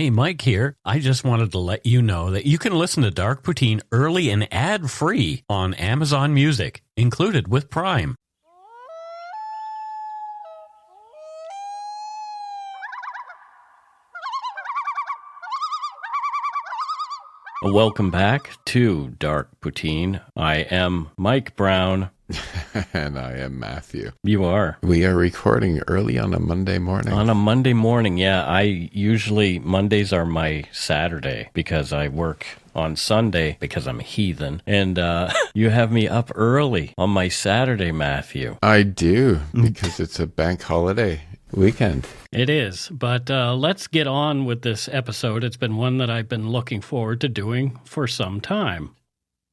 Hey, Mike here. I just wanted to let you know that you can listen to Dark Poutine early and ad-free on Amazon Music, included with Prime. Welcome back to Dark Poutine. I am Mike Brown. And I am Matthew. You are. We are recording early on a Monday morning. On a Monday morning, yeah. Mondays are my Saturday because I work on Sunday because I'm a heathen. And you have me up early on my Saturday, Matthew. I do, because it's a bank holiday weekend. It is, but let's get on with this episode. It's been one that I've been looking forward to doing for some time.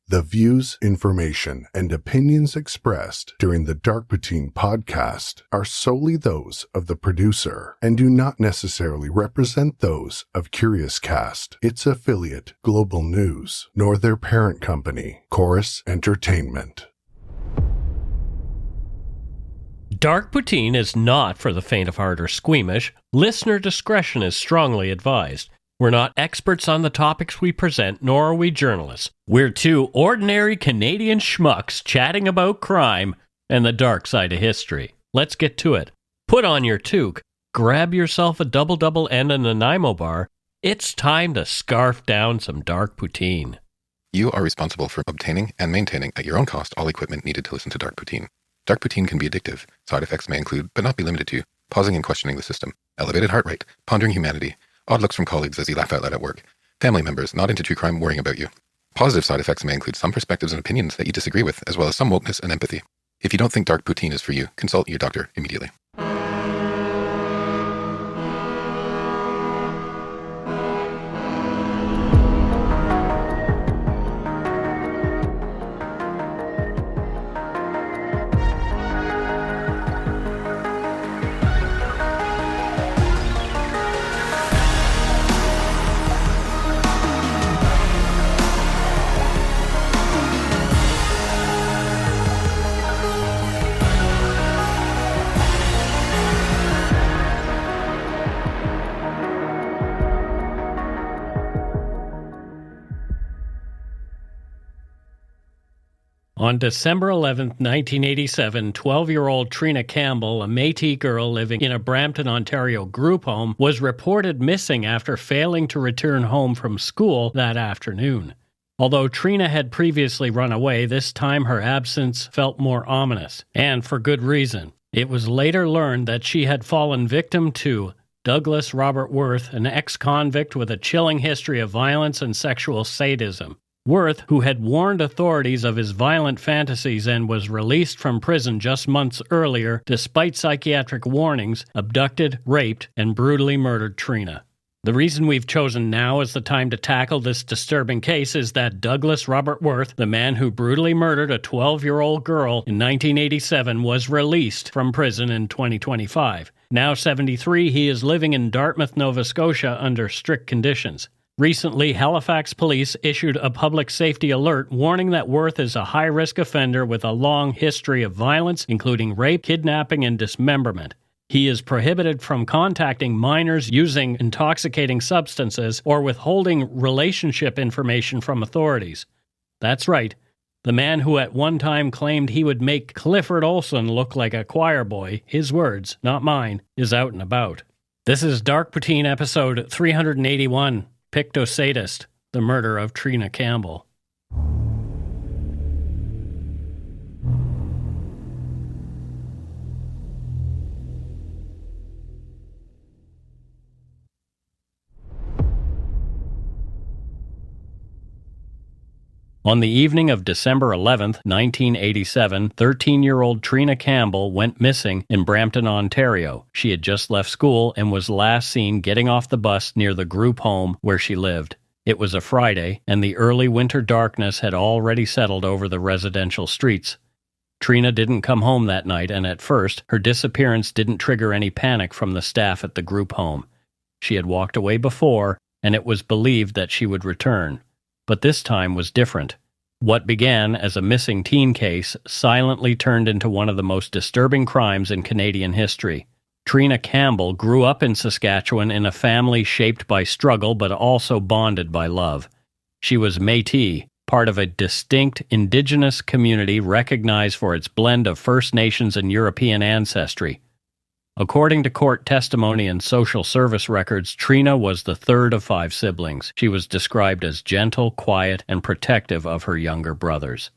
The views, information, and opinions expressed during the Dark Poutine podcast are solely those of the producer and do not necessarily represent those of Curious Cast, its affiliate, Global News, nor their parent company, Chorus Entertainment. Dark Poutine is not for the faint of heart or squeamish. Listener discretion is strongly advised. We're not experts on the topics we present, nor are we journalists. We're two ordinary Canadian schmucks chatting about crime and the dark side of history. Let's get to it. Put on your toque, grab yourself a double and a Nanaimo bar. It's time to scarf down some Dark Poutine. You are responsible for obtaining and maintaining at your own cost all equipment needed to listen to Dark Poutine. Dark Poutine can be addictive. Side effects may include, but not be limited to, pausing and questioning the system, elevated heart rate, pondering humanity, odd looks from colleagues as you laugh out loud at work, family members not into true crime worrying about you. Positive side effects may include some perspectives and opinions that you disagree with, as well as some wokeness and empathy. If you don't think Dark Poutine is for you, consult your doctor immediately. On December 11, 1987, 12-year-old Trina Campbell, a Métis girl living in a Brampton, Ontario group home, was reported missing after failing to return home from school that afternoon. Although Trina had previously run away, this time her absence felt more ominous, and for good reason. It was later learned that she had fallen victim to Douglas Robert Worth, an ex-convict with a chilling history of violence and sexual sadism. Worth, who had warned authorities of his violent fantasies and was released from prison just months earlier, despite psychiatric warnings, abducted, raped, and brutally murdered Trina. The reason we've chosen now as the time to tackle this disturbing case is that Douglas Robert Worth, the man who brutally murdered a 12-year-old girl in 1987, was released from prison in 2025. Now 73, he is living in Dartmouth, Nova Scotia under strict conditions. Recently, Halifax police issued a public safety alert warning that Worth is a high-risk offender with a long history of violence, including rape, kidnapping, and dismemberment. He is prohibited from contacting minors using intoxicating substances or withholding relationship information from authorities. That's right. The man who at one time claimed he would make Clifford Olson look like a choir boy, his words, not mine, is out and about. This is Dark Poutine episode 381. Pictou Sadist, the murder of Trina Campbell. On the evening of December 11th, 1987, 13-year-old Trina Campbell went missing in Brampton, Ontario. She had just left school and was last seen getting off the bus near the group home where she lived. It was a Friday, and the early winter darkness had already settled over the residential streets. Trina didn't come home that night, and at first, her disappearance didn't trigger any panic from the staff at the group home. She had walked away before, and it was believed that she would return. But this time was different. What began as a missing teen case silently turned into one of the most disturbing crimes in Canadian history. Trina Campbell grew up in Saskatchewan in a family shaped by struggle but also bonded by love. She was Métis, part of a distinct Indigenous community recognized for its blend of First Nations and European ancestry. According to court testimony and social service records, Trina was the third of 5 siblings. She was described as gentle, quiet, and protective of her younger brothers.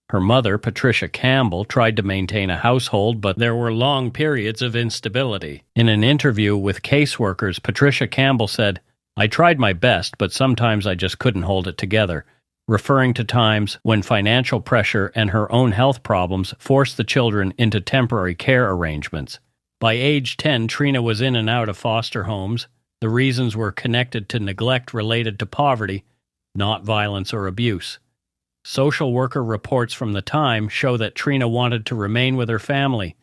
Her mother, Patricia Campbell, tried to maintain a household, but there were long periods of instability. In an interview with caseworkers, Patricia Campbell said, "I tried my best, but sometimes I just couldn't hold it together," referring to times when financial pressure and her own health problems forced the children into temporary care arrangements. By age 10, Trina was in and out of foster homes. The reasons were connected to neglect related to poverty, not violence or abuse. Social worker reports from the time show that Trina wanted to remain with her family.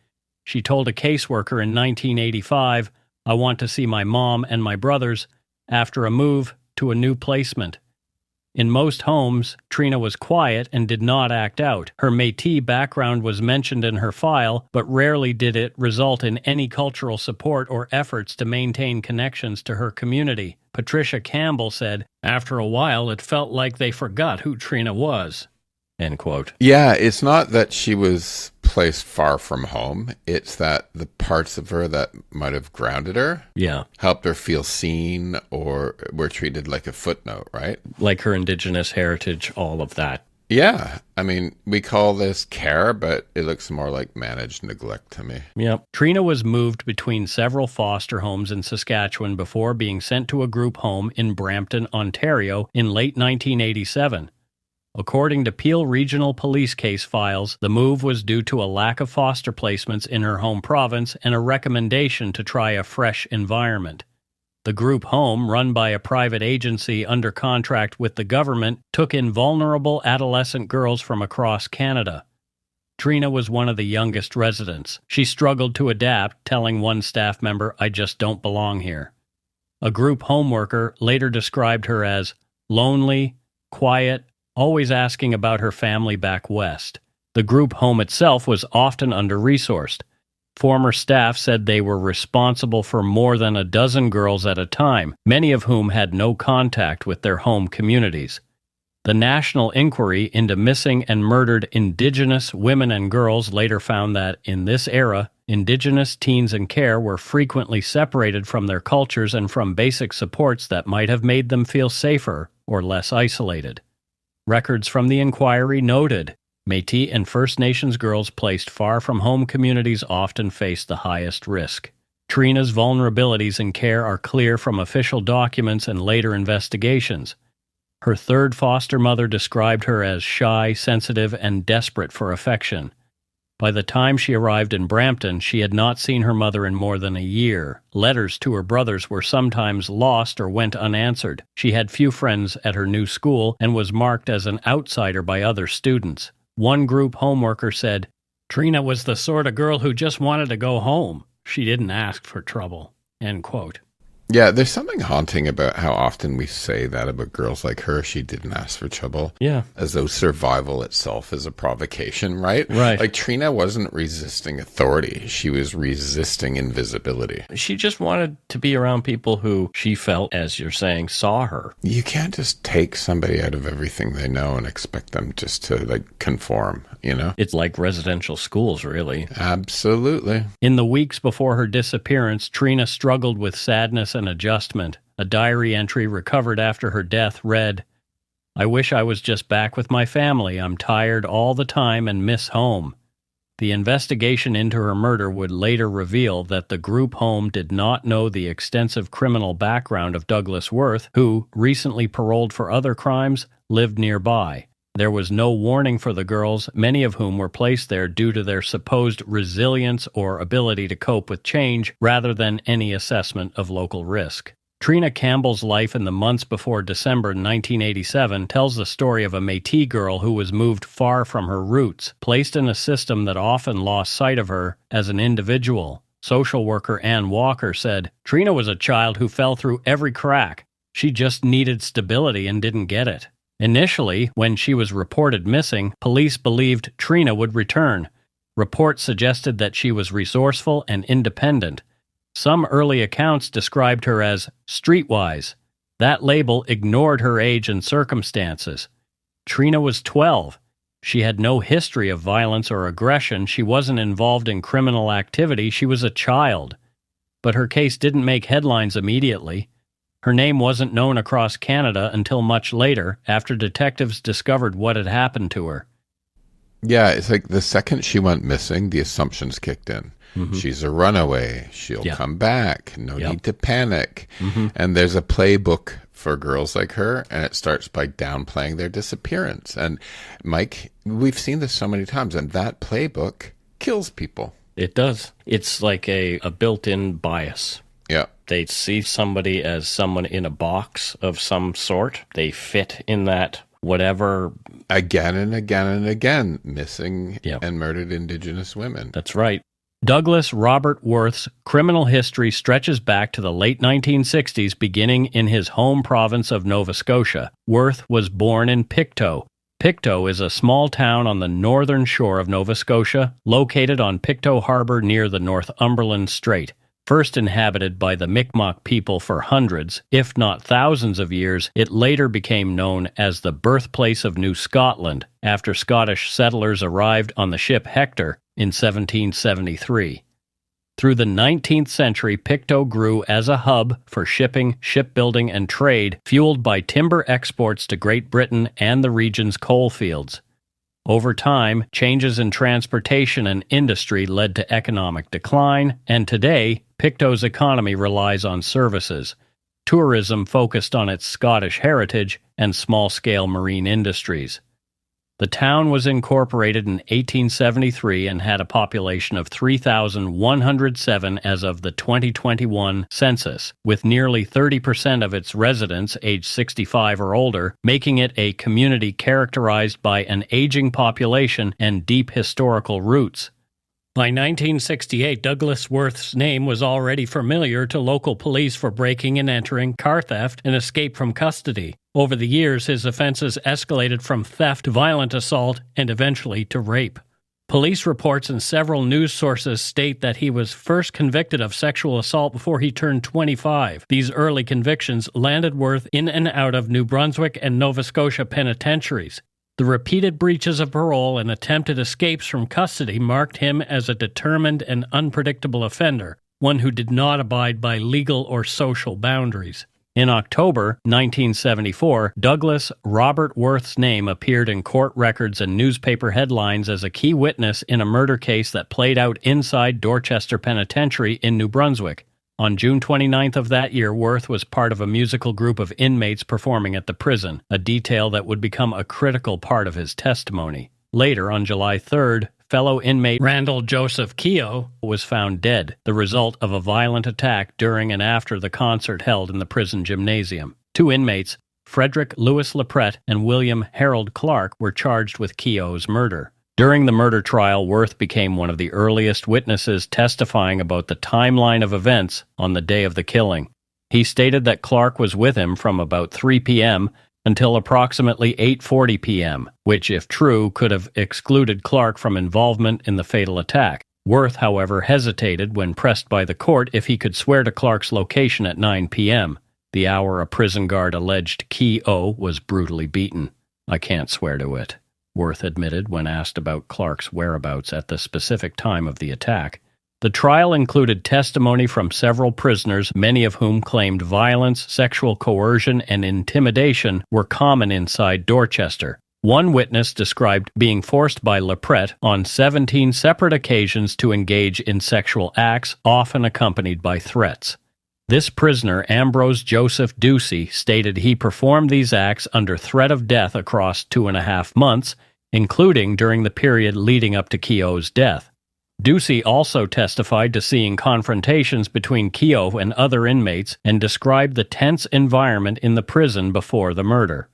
She told a caseworker in 1985, "I want to see my mom and my brothers," after a move to a new placement. In most homes, Trina was quiet and did not act out. Her Métis background was mentioned in her file, but rarely did it result in any cultural support or efforts to maintain connections to her community. Patricia Campbell said, "After a while, it felt like they forgot who Trina was." End quote. Yeah, it's not that she was placed far from home. It's that the parts of her that might have grounded her, helped her feel seen, or were treated like a footnote, right? Like her Indigenous heritage, all of that. Yeah. I mean, we call this care, but it looks more like managed neglect to me. Yep. Trina was moved between several foster homes in Saskatchewan before being sent to a group home in Brampton, Ontario in late 1987. According to Peel Regional Police case files, the move was due to a lack of foster placements in her home province and a recommendation to try a fresh environment. The group home, run by a private agency under contract with the government, took in vulnerable adolescent girls from across Canada. Trina was one of the youngest residents. She struggled to adapt, telling one staff member, "I just don't belong here." A group home worker later described her as lonely, quiet, always asking about her family back west. The group home itself was often under-resourced. Former staff said they were responsible for more than a dozen girls at a time, many of whom had no contact with their home communities. The National Inquiry into Missing and Murdered Indigenous Women and Girls later found that, in this era, Indigenous teens in care were frequently separated from their cultures and from basic supports that might have made them feel safer or less isolated. Records from the inquiry noted, Métis and First Nations girls placed far from home communities often face the highest risk. Trina's vulnerabilities in care are clear from official documents and later investigations. Her third foster mother described her as shy, sensitive, and desperate for affection. By the time she arrived in Brampton, she had not seen her mother in more than a year. Letters to her brothers were sometimes lost or went unanswered. She had few friends at her new school and was marked as an outsider by other students. One group home worker said, "Trina was the sort of girl who just wanted to go home. She didn't ask for trouble." End quote. Yeah, there's something haunting about how often we say that about girls like her. She didn't ask for trouble. Yeah. As though survival itself is a provocation, right? Right. Like Trina wasn't resisting authority. She was resisting invisibility. She just wanted to be around people who she felt, as you're saying, saw her. You can't just take somebody out of everything they know and expect them just to, conform, you know? It's like residential schools, really. Absolutely. In the weeks before her disappearance, Trina struggled with sadness and adjustment. A diary entry recovered after her death read, "I wish I was just back with my family. I'm tired all the time and miss home." The investigation into her murder would later reveal that the group home did not know the extensive criminal background of Douglas Worth, who, recently paroled for other crimes, lived nearby. There was no warning for the girls, many of whom were placed there due to their supposed resilience or ability to cope with change, rather than any assessment of local risk. Trina Campbell's life in the months before December 1987 tells the story of a Métis girl who was moved far from her roots, placed in a system that often lost sight of her as an individual. Social worker Ann Walker said, "Trina was a child who fell through every crack. She just needed stability and didn't get it." Initially, when she was reported missing, police believed Trina would return. Reports suggested that she was resourceful and independent. Some early accounts described her as streetwise. That label ignored her age and circumstances. Trina was 12. She had no history of violence or aggression. She wasn't involved in criminal activity. She was a child. But her case didn't make headlines immediately. Her name wasn't known across Canada until much later, after detectives discovered what had happened to her. Yeah, it's like the second she went missing, the assumptions kicked in. Mm-hmm. She's a runaway. She'll come back. No need to panic. Mm-hmm. And there's a playbook for girls like her, and it starts by downplaying their disappearance. And Mike, we've seen this so many times, and that playbook kills people. It does. It's like a built-in bias. Yeah. They see somebody as someone in a box of some sort. They fit in that whatever. Again and again and again, missing and murdered Indigenous women. That's right. Douglas Robert Worth's criminal history stretches back to the late 1960s, beginning in his home province of Nova Scotia. Worth was born in Pictou. Pictou is a small town on the northern shore of Nova Scotia, located on Pictou Harbour near the Northumberland Strait. First inhabited by the Mi'kmaq people for hundreds, if not thousands of years, it later became known as the birthplace of New Scotland, after Scottish settlers arrived on the ship Hector in 1773. Through the 19th century, Pictou grew as a hub for shipping, shipbuilding, and trade, fueled by timber exports to Great Britain and the region's coal fields. Over time, changes in transportation and industry led to economic decline, and today, Pictou's economy relies on services, tourism focused on its Scottish heritage, and small-scale marine industries. The town was incorporated in 1873 and had a population of 3,107 as of the 2021 census, with nearly 30% of its residents aged 65 or older, making it a community characterized by an aging population and deep historical roots. By 1968, Douglas Worth's name was already familiar to local police for breaking and entering, car theft, and escape from custody. Over the years, his offenses escalated from theft, violent assault, and eventually to rape. Police reports and several news sources state that he was first convicted of sexual assault before he turned 25. These early convictions landed Worth in and out of New Brunswick and Nova Scotia penitentiaries. The repeated breaches of parole and attempted escapes from custody marked him as a determined and unpredictable offender, one who did not abide by legal or social boundaries. In October 1974, Douglas Robert Worth's name appeared in court records and newspaper headlines as a key witness in a murder case that played out inside Dorchester Penitentiary in New Brunswick. On June 29th of that year, Worth was part of a musical group of inmates performing at the prison, a detail that would become a critical part of his testimony. Later, on July 3rd, fellow inmate Randall Joseph Keogh was found dead, the result of a violent attack during and after the concert held in the prison gymnasium. Two inmates, Frederick Louis Lepret and William Harold Clark, were charged with Keogh's murder. During the murder trial, Worth became one of the earliest witnesses testifying about the timeline of events on the day of the killing. He stated that Clark was with him from about 3 p.m. until approximately 8:40 p.m., which, if true, could have excluded Clark from involvement in the fatal attack. Worth, however, hesitated when pressed by the court if he could swear to Clark's location at 9 p.m., the hour a prison guard alleged Keogh was brutally beaten. "I can't swear to it," Worth admitted when asked about Clark's whereabouts at the specific time of the attack. The trial included testimony from several prisoners, many of whom claimed violence, sexual coercion, and intimidation were common inside Dorchester. One witness described being forced by Lepret on 17 separate occasions to engage in sexual acts, often accompanied by threats. This prisoner, Ambrose Joseph Ducey, stated he performed these acts under threat of death across 2.5 months, including during the period leading up to Keogh's death. Ducey also testified to seeing confrontations between Keogh and other inmates and described the tense environment in the prison before the murder.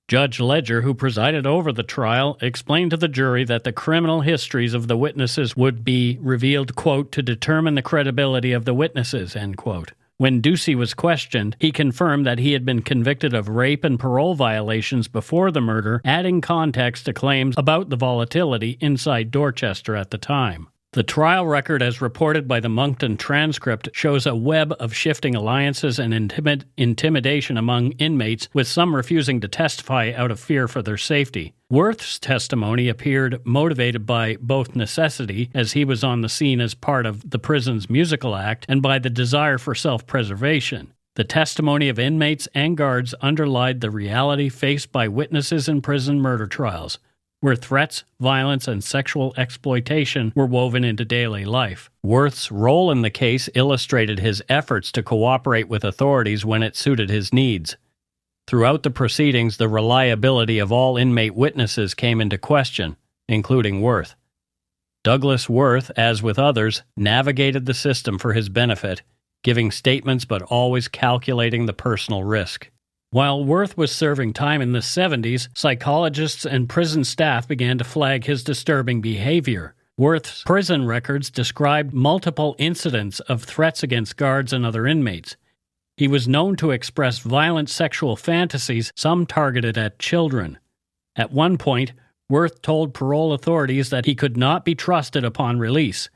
Judge Ledger, who presided over the trial, explained to the jury that the criminal histories of the witnesses would be revealed, quote, to determine the credibility of the witnesses, end quote. When Ducey was questioned, he confirmed that he had been convicted of rape and parole violations before the murder, adding context to claims about the volatility inside Dorchester at the time. The trial record, as reported by the Moncton transcript, shows a web of shifting alliances and intimidation among inmates, with some refusing to testify out of fear for their safety. Worth's testimony appeared motivated by both necessity, as he was on the scene as part of the prison's musical act, and by the desire for self-preservation. The testimony of inmates and guards underlined the reality faced by witnesses in prison murder trials, where threats, violence, and sexual exploitation were woven into daily life. Worth's role in the case illustrated his efforts to cooperate with authorities when it suited his needs. Throughout the proceedings, the reliability of all inmate witnesses came into question, including Worth. Douglas Worth, as with others, navigated the system for his benefit, giving statements but always calculating the personal risk. While Worth was serving time in the 70s, psychologists and prison staff began to flag his disturbing behavior. Worth's prison records described multiple incidents of threats against guards and other inmates. He was known to express violent sexual fantasies, some targeted at children. At one point, Worth told parole authorities that he could not be trusted upon release.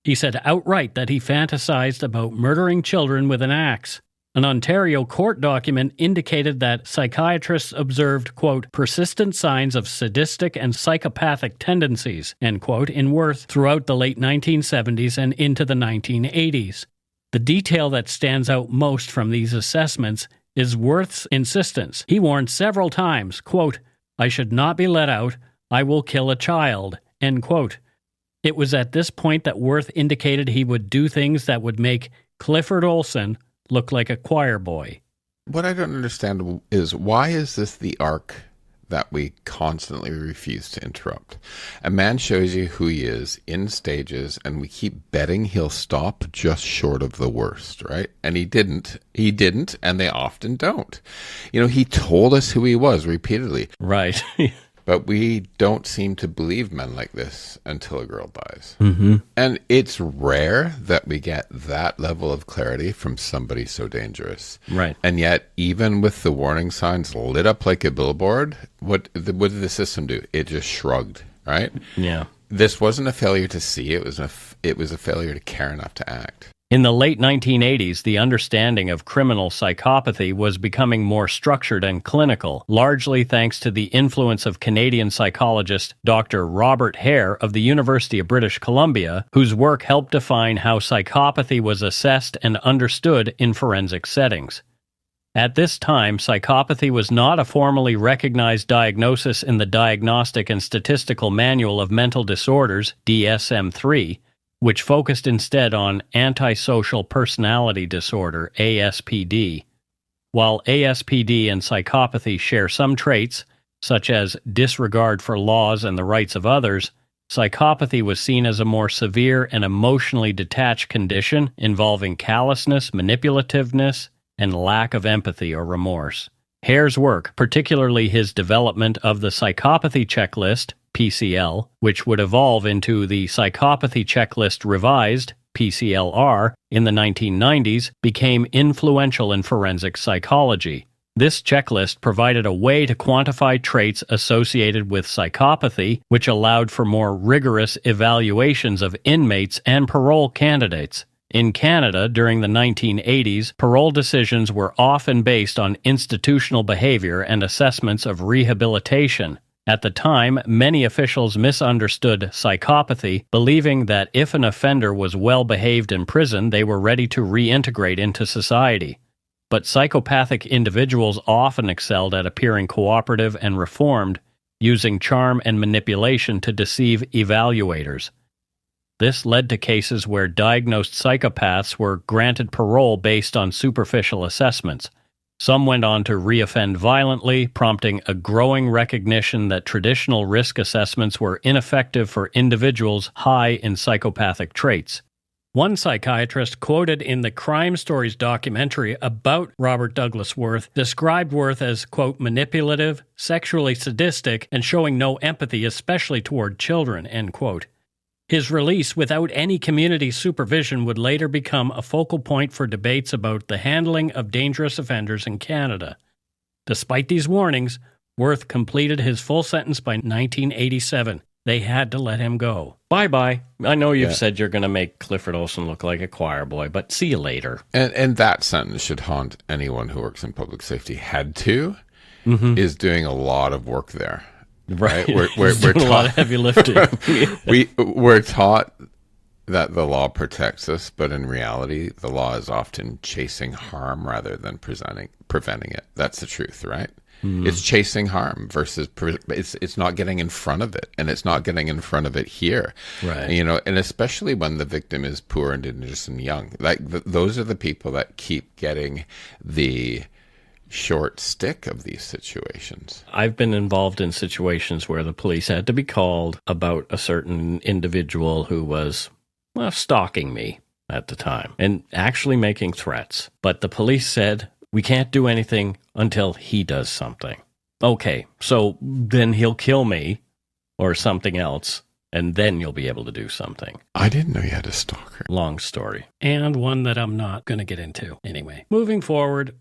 He said outright that he fantasized about murdering children with an axe. An Ontario court document indicated that psychiatrists observed, quote, persistent signs of sadistic and psychopathic tendencies, end quote, in Worth throughout the late 1970s and into the 1980s. The detail that stands out most from these assessments is Worth's insistence. He warned several times, quote, I should not be let out, I will kill a child, end quote. It was at this point that Worth indicated he would do things that would make Clifford Olson look like a choir boy. What I don't understand is, why is this the arc that we constantly refuse to interrupt? A man shows you who he is in stages, and we keep betting he'll stop just short of the worst, right? And he didn't, and they often don't. You know, he told us who he was repeatedly. Right. But we don't seem to believe men like this until a girl dies. Mm-hmm. And it's rare that we get that level of clarity from somebody so dangerous. Right. And yet, even with the warning signs lit up like a billboard, what did the system do? It just shrugged, right? Yeah. This wasn't a failure to see. It was a failure to care enough to act. In the late 1980s, the understanding of criminal psychopathy was becoming more structured and clinical, largely thanks to the influence of Canadian psychologist Dr. Robert Hare of the University of British Columbia, whose work helped define how psychopathy was assessed and understood in forensic settings. At this time, psychopathy was not a formally recognized diagnosis in the Diagnostic and Statistical Manual of Mental Disorders, DSM-3, which focused instead on antisocial personality disorder, ASPD. While ASPD and psychopathy share some traits, such as disregard for laws and the rights of others, psychopathy was seen as a more severe and emotionally detached condition involving callousness, manipulativeness, and lack of empathy or remorse. Hare's work, particularly his development of the psychopathy checklist, PCL, which would evolve into the Psychopathy Checklist Revised, PCLR, in the 1990s, became influential in forensic psychology. This checklist provided a way to quantify traits associated with psychopathy, which allowed for more rigorous evaluations of inmates and parole candidates. In Canada, during the 1980s, parole decisions were often based on institutional behavior and assessments of rehabilitation. At the time, many officials misunderstood psychopathy, believing that if an offender was well behaved in prison, they were ready to reintegrate into society. But psychopathic individuals often excelled at appearing cooperative and reformed, using charm and manipulation to deceive evaluators. This led to cases where diagnosed psychopaths were granted parole based on superficial assessments. Some went on to reoffend violently, prompting a growing recognition that traditional risk assessments were ineffective for individuals high in psychopathic traits. One psychiatrist quoted in the Crime Stories documentary about Robert Douglas Worth described Worth as, quote, manipulative, sexually sadistic, and showing no empathy, especially toward children, end quote. His release without any community supervision would later become a focal point for debates about the handling of dangerous offenders in Canada. Despite these warnings, Worth completed his full sentence by 1987. They had to let him go. Bye-bye. I know you've said you're going to make Clifford Olson look like a choir boy, but see you later. And that sentence should haunt anyone who works in public safety. Is doing a lot of work there. Right? We're taught a lot of heavy lifting. We're taught that the law protects us, but in reality, the law is often chasing harm rather than preventing it. That's the truth, right? It's chasing harm versus it's not getting in front of it, and it's not getting in front of it here, right? And especially when the victim is poor, Indigenous, and young, those are the people that keep getting the short stick of these situations. I've been involved in situations where the police had to be called about a certain individual who was stalking me at the time and actually making threats, but the police said, we can't do anything until he does something. Okay, so then he'll kill me or something else, and then you'll be able to do something. I didn't know you had a stalker. Long story. And one that I'm not going to get into. Anyway, moving forward,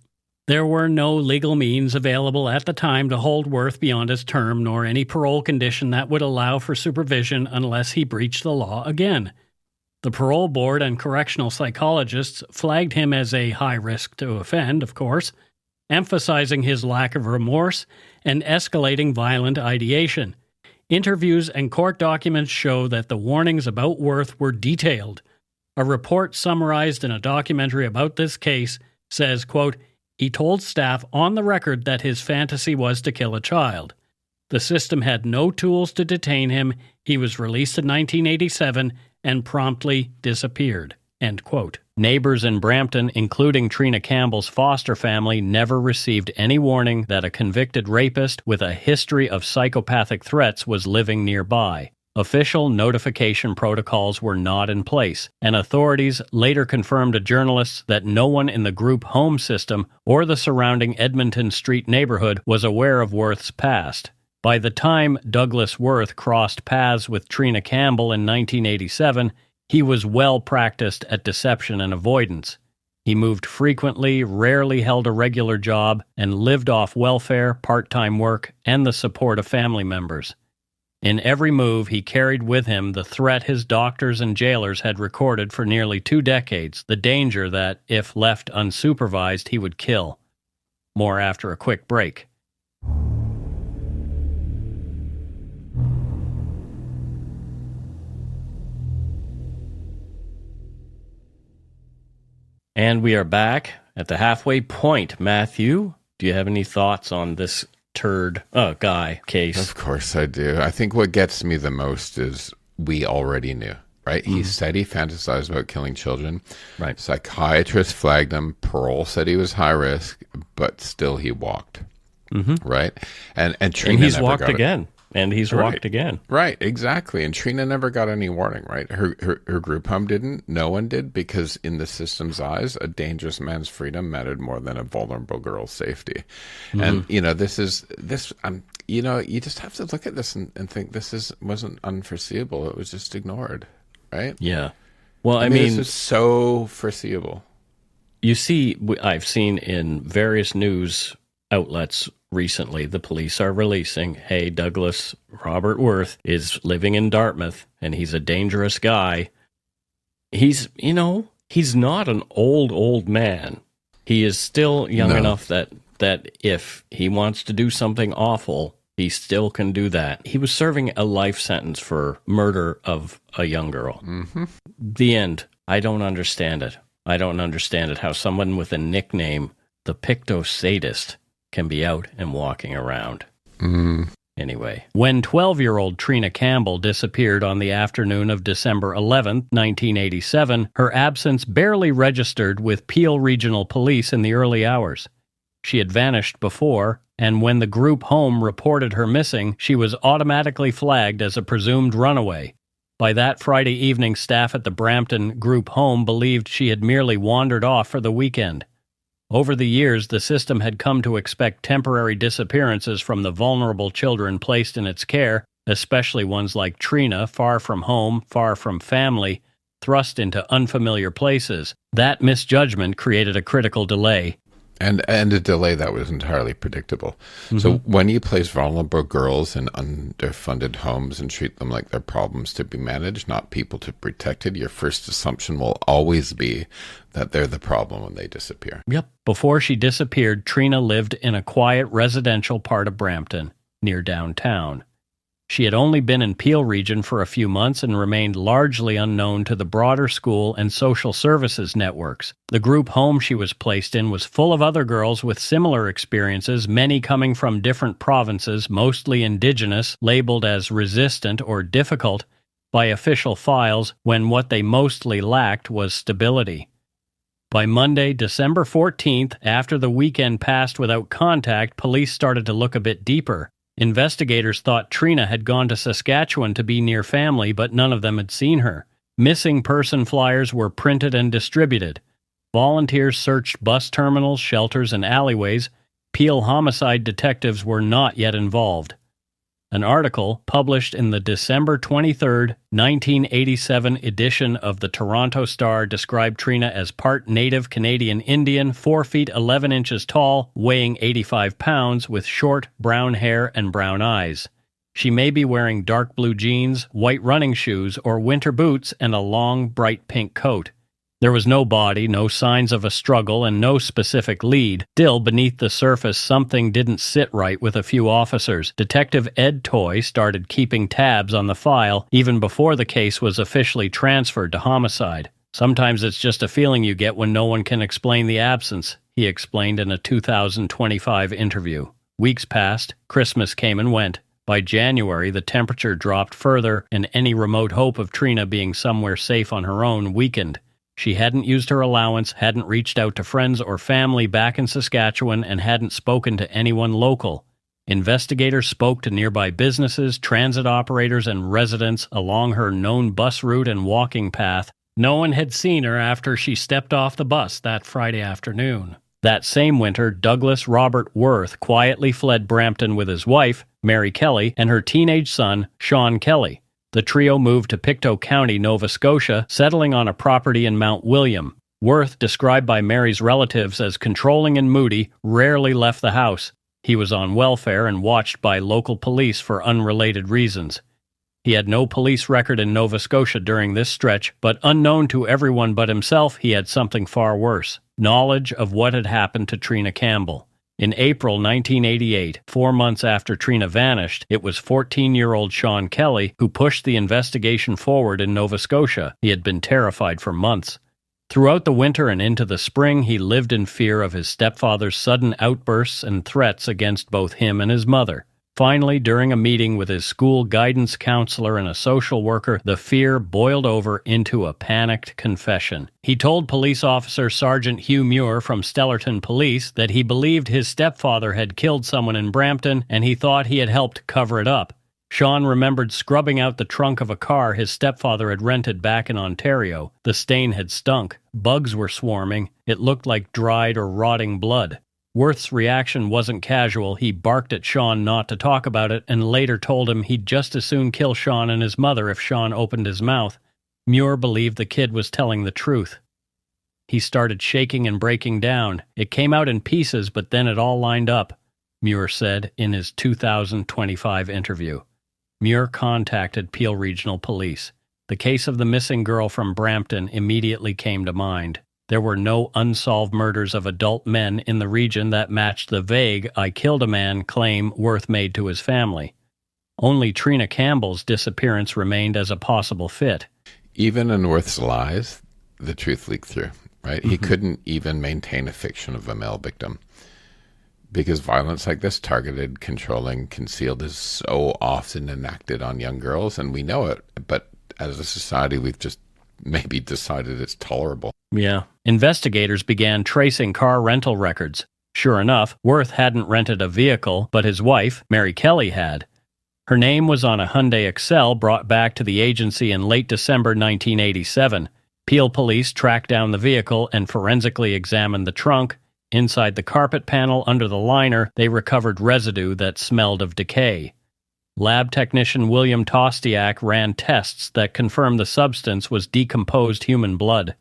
there were no legal means available at the time to hold Worth beyond his term, nor any parole condition that would allow for supervision unless he breached the law again. The parole board and correctional psychologists flagged him as a high risk to offend, of course, emphasizing his lack of remorse and escalating violent ideation. Interviews and court documents show that the warnings about Worth were detailed. A report summarized in a documentary about this case says, quote, he told staff on the record that his fantasy was to kill a child. The system had no tools to detain him. He was released in 1987 and promptly disappeared, end quote. Neighbors in Brampton, including Trina Campbell's foster family, never received any warning that a convicted rapist with a history of psychopathic threats was living nearby. Official notification protocols were not in place, and authorities later confirmed to journalists that no one in the group home system or the surrounding Edmonton Street neighborhood was aware of Worth's past. By the time Douglas Worth crossed paths with Trina Campbell in 1987, he was well practiced at deception and avoidance. He moved frequently, rarely held a regular job, and lived off welfare, part-time work, and the support of family members. In every move, he carried with him the threat his doctors and jailers had recorded for nearly 2 decades, the danger that, if left unsupervised, he would kill. More after a quick break. And we are back at the halfway point. Matthew, do you have any thoughts on this guy case? Of course I do. I think what gets me the most is we already knew, right? He said he fantasized about killing children. Right. Psychiatrists flagged him. Parole said he was high risk, but still he walked. Right? And Trina he's never walked got again. It. And he's walked again. Right, exactly. And Trina never got any warning, right? Her group home didn't. No one did, because in the system's eyes, a dangerous man's freedom mattered more than a vulnerable girl's safety. And, you just have to look at this and think wasn't unforeseeable. It was just ignored, right? Yeah. Well, I mean, this is so foreseeable. You see, I've seen in various news outlets recently, the police are releasing, hey, Douglas Robert Worth is living in Dartmouth, and he's a dangerous guy. He's not an old man. He is still young enough that if he wants to do something awful, he still can do that. He was serving a life sentence for murder of a young girl. The end. I don't understand it. How someone with a nickname, the Pictou Sadist, can be out and walking around. Anyway, when 12-year-old Trina Campbell disappeared on the afternoon of December 11th, 1987, her absence barely registered with Peel Regional Police in the early hours. She had vanished before, and when the group home reported her missing, she was automatically flagged as a presumed runaway. By that Friday evening, staff at the Brampton group home believed she had merely wandered off for the weekend. Over the years, the system had come to expect temporary disappearances from the vulnerable children placed in its care, especially ones like Trina, far from home, far from family, thrust into unfamiliar places. That misjudgment created a critical delay. And a delay that was entirely predictable. Mm-hmm. So when you place vulnerable girls in underfunded homes and treat them like they're problems to be managed, not people to be protected, your first assumption will always be that they're the problem when they disappear. Yep. Before she disappeared, Trina lived in a quiet residential part of Brampton, near downtown. She had only been in Peel region for a few months and remained largely unknown to the broader school and social services networks. The group home she was placed in was full of other girls with similar experiences, many coming from different provinces, mostly indigenous, labeled as resistant or difficult by official files, when what they mostly lacked was stability. By Monday, December 14th, after the weekend passed without contact, police started to look a bit deeper. Investigators thought Trina had gone to Saskatchewan to be near family, but none of them had seen her. Missing person flyers were printed and distributed. Volunteers searched bus terminals, shelters, and alleyways. Peel homicide detectives were not yet involved. An article published in the December 23, 1987 edition of the Toronto Star described Trina as part native Canadian Indian, 4 feet 11 inches tall, weighing 85 pounds, with short brown hair and brown eyes. She may be wearing dark blue jeans, white running shoes, or winter boots, and a long, bright pink coat. There was no body, no signs of a struggle, and no specific lead. Still, beneath the surface, something didn't sit right with a few officers. Detective Ed Toy started keeping tabs on the file even before the case was officially transferred to homicide. Sometimes it's just a feeling you get when no one can explain the absence, he explained in a 2025 interview. Weeks passed, Christmas came and went. By January, the temperature dropped further, and any remote hope of Trina being somewhere safe on her own weakened. She hadn't used her allowance, hadn't reached out to friends or family back in Saskatchewan, and hadn't spoken to anyone local. Investigators spoke to nearby businesses, transit operators, and residents along her known bus route and walking path. No one had seen her after she stepped off the bus that Friday afternoon. That same winter, Douglas Robert Worth quietly fled Brampton with his wife, Mary Kelly, and her teenage son, Sean Kelly. The trio moved to Pictou County, Nova Scotia, settling on a property in Mount William. Worth, described by Mary's relatives as controlling and moody, rarely left the house. He was on welfare and watched by local police for unrelated reasons. He had no police record in Nova Scotia during this stretch, but unknown to everyone but himself, he had something far worse: knowledge of what had happened to Trina Campbell. In April 1988, 4 months after Trina vanished, it was 14-year-old Sean Kelly who pushed the investigation forward in Nova Scotia. He had been terrified for months. Throughout the winter and into the spring, he lived in fear of his stepfather's sudden outbursts and threats against both him and his mother. Finally, during a meeting with his school guidance counselor and a social worker, the fear boiled over into a panicked confession. He told police officer Sergeant Hugh Muir from Stellarton Police that he believed his stepfather had killed someone in Brampton, and he thought he had helped cover it up. Sean remembered scrubbing out the trunk of a car his stepfather had rented back in Ontario. The stain had stunk. Bugs were swarming. It looked like dried or rotting blood. Worth's reaction wasn't casual. He barked at Sean not to talk about it and later told him he'd just as soon kill Sean and his mother if Sean opened his mouth. Muir believed the kid was telling the truth. He started shaking and breaking down. It came out in pieces, but then it all lined up, Muir said in his 2025 interview. Muir contacted Peel Regional Police. The case of the missing girl from Brampton immediately came to mind. There were no unsolved murders of adult men in the region that matched the vague "I killed a man" claim Worth made to his family. Only Trina Campbell's disappearance remained as a possible fit. Even in Worth's lies, the truth leaked through, right? Mm-hmm. He couldn't even maintain a fiction of a male victim. Because violence like this, targeted, controlling, concealed, is so often enacted on young girls, and we know it. But as a society, we've just maybe decided it's tolerable. Yeah. Investigators began tracing car rental records. Sure enough, Worth hadn't rented a vehicle, but his wife, Mary Kelly, had. Her name was on a Hyundai Excel brought back to the agency in late December 1987. Peel police tracked down the vehicle and forensically examined the trunk. Inside the carpet panel under the liner, they recovered residue that smelled of decay. Lab technician William Tostiak ran tests that confirmed the substance was decomposed human blood.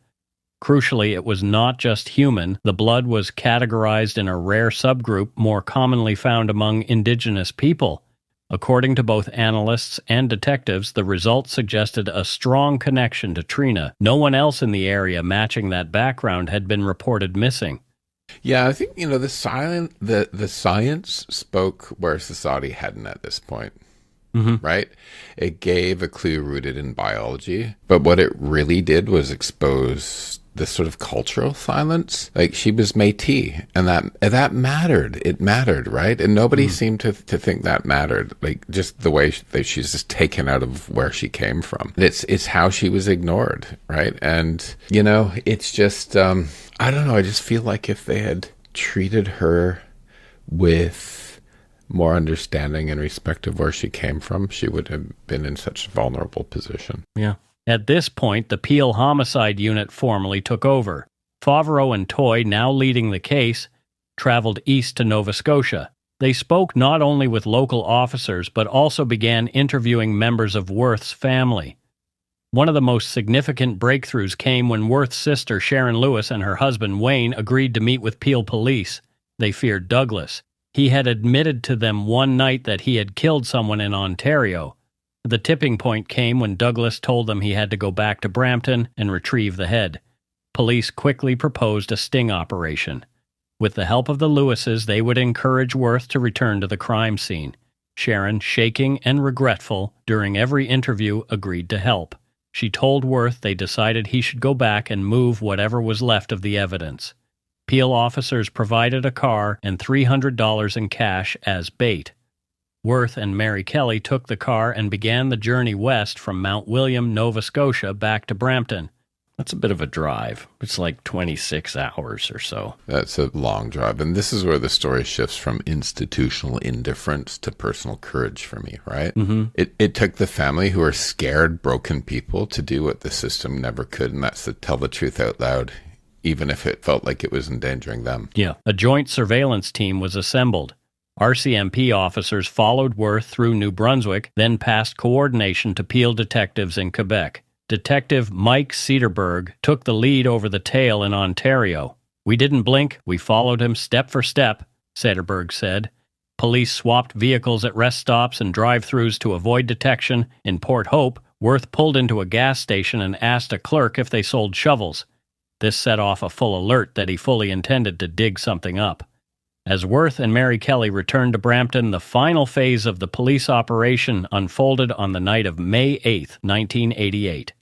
Crucially, it was not just human. The blood was categorized in a rare subgroup more commonly found among Indigenous people. According to both analysts and detectives, the results suggested a strong connection to Trina. No one else in the area matching that background had been reported missing. Yeah, I think, the science spoke where society hadn't at this point. Right? It gave a clue rooted in biology, but what it really did was expose this sort of cultural silence. Like, she was Métis, and that mattered. It mattered, right? And nobody seemed to think that mattered. Like, just the way she's just taken out of where she came from. It's how she was ignored, right? And, it's just, I don't know, I just feel like if they had treated her with more understanding and respect of where she came from, she would have been in such a vulnerable position. Yeah. At this point, the Peel Homicide Unit formally took over. Favreau and Toy, now leading the case, traveled east to Nova Scotia. They spoke not only with local officers, but also began interviewing members of Worth's family. One of the most significant breakthroughs came when Worth's sister Sharon Lewis and her husband Wayne agreed to meet with Peel police. They feared Douglas. He had admitted to them one night that he had killed someone in Ontario. The tipping point came when Douglas told them he had to go back to Brampton and retrieve the head. Police quickly proposed a sting operation. With the help of the Lewises, they would encourage Worth to return to the crime scene. Sharon, shaking and regretful during every interview, agreed to help. She told Worth they decided he should go back and move whatever was left of the evidence. Peel officers provided a car and $300 in cash as bait. Worth and Mary Kelly took the car and began the journey west from Mount William, Nova Scotia, back to Brampton. That's a bit of a drive. It's like 26 hours or so. That's a long drive. And this is where the story shifts from institutional indifference to personal courage for me, right? It took the family, who are scared, broken people, to do what the system never could, and that's to tell the truth out loud, even if it felt like it was endangering them. Yeah. A joint surveillance team was assembled. RCMP officers followed Worth through New Brunswick, then passed coordination to Peel detectives in Quebec. Detective Mike Cederberg took the lead over the tail in Ontario. "We didn't blink. We followed him step for step," Cederberg said. Police swapped vehicles at rest stops and drive-thrus to avoid detection. In Port Hope, Worth pulled into a gas station and asked a clerk if they sold shovels. This set off a full alert that he fully intended to dig something up. As Worth and Mary Kelly returned to Brampton, the final phase of the police operation unfolded on the night of May 8, 1988.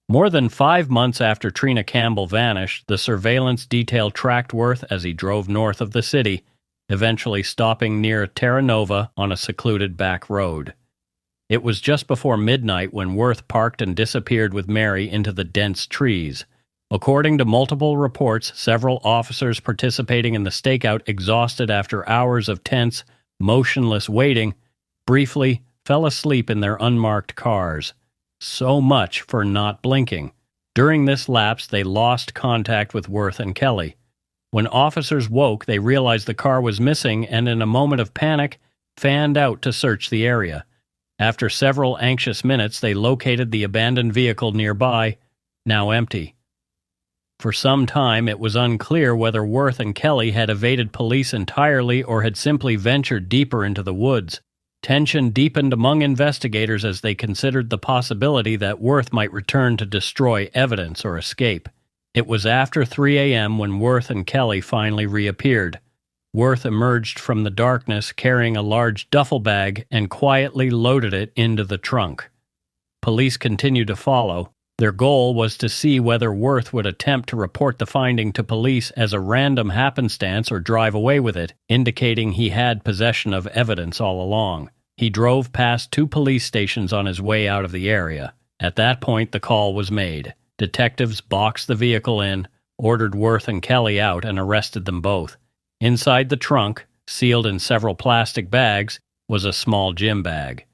More than 5 months after Trina Campbell vanished, the surveillance detail tracked Worth as he drove north of the city, eventually stopping near Terra Nova on a secluded back road. It was just before midnight when Worth parked and disappeared with Mary into the dense trees. According to multiple reports, several officers participating in the stakeout, exhausted after hours of tense, motionless waiting, briefly fell asleep in their unmarked cars. So much for not blinking. During this lapse, they lost contact with Worth and Kelly. When officers woke, they realized the car was missing and, in a moment of panic, fanned out to search the area. After several anxious minutes, they located the abandoned vehicle nearby, now empty. For some time, it was unclear whether Worth and Kelly had evaded police entirely or had simply ventured deeper into the woods. Tension deepened among investigators as they considered the possibility that Worth might return to destroy evidence or escape. It was after 3 a.m. when Worth and Kelly finally reappeared. Worth emerged from the darkness carrying a large duffel bag and quietly loaded it into the trunk. Police continued to follow. Their goal was to see whether Worth would attempt to report the finding to police as a random happenstance or drive away with it, indicating he had possession of evidence all along. He drove past 2 police stations on his way out of the area. At that point, the call was made. Detectives boxed the vehicle in, ordered Worth and Kelly out, and arrested them both. Inside the trunk, sealed in several plastic bags, was a small gym bag.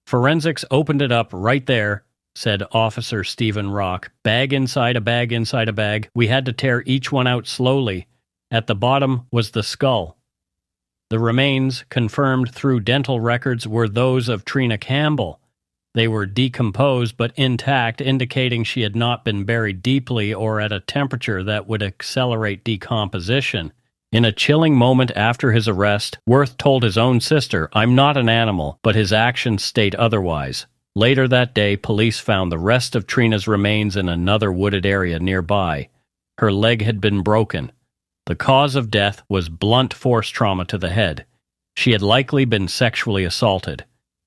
"Forensics opened it up right there," said Officer Stephen Rock. "Bag inside a bag inside a bag. We had to tear each one out slowly. At the bottom was the skull." The remains, confirmed through dental records, were those of Trina Campbell. They were decomposed but intact, indicating she had not been buried deeply or at a temperature that would accelerate decomposition. In a chilling moment after his arrest, Worth told his own sister, "I'm not an animal," but his actions state otherwise. Later that day, police found the rest of Trina's remains in another wooded area nearby. Her leg had been broken. The cause of death was blunt force trauma to the head. She had likely been sexually assaulted.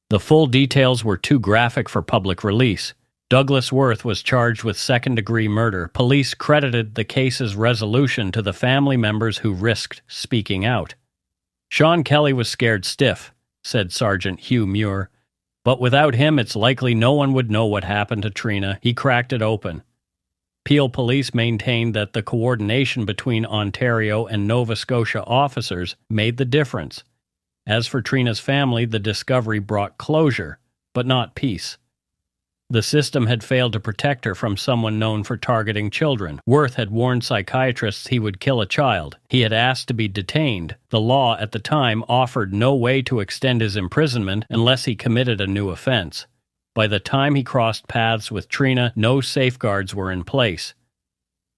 The full details were too graphic for public release. Douglas Worth was charged with second-degree murder. Police credited the case's resolution to the family members who risked speaking out. "Sean Kelly was scared stiff," said Sergeant Hugh Muir. "But without him, it's likely no one would know what happened to Trina. He cracked it open." Peel Police maintained that the coordination between Ontario and Nova Scotia officers made the difference. As for Trina's family, the discovery brought closure, but not peace. The system had failed to protect her from someone known for targeting children. Worth had warned psychiatrists he would kill a child. He had asked to be detained. The law at the time offered no way to extend his imprisonment unless he committed a new offense. By the time he crossed paths with Trina, no safeguards were in place.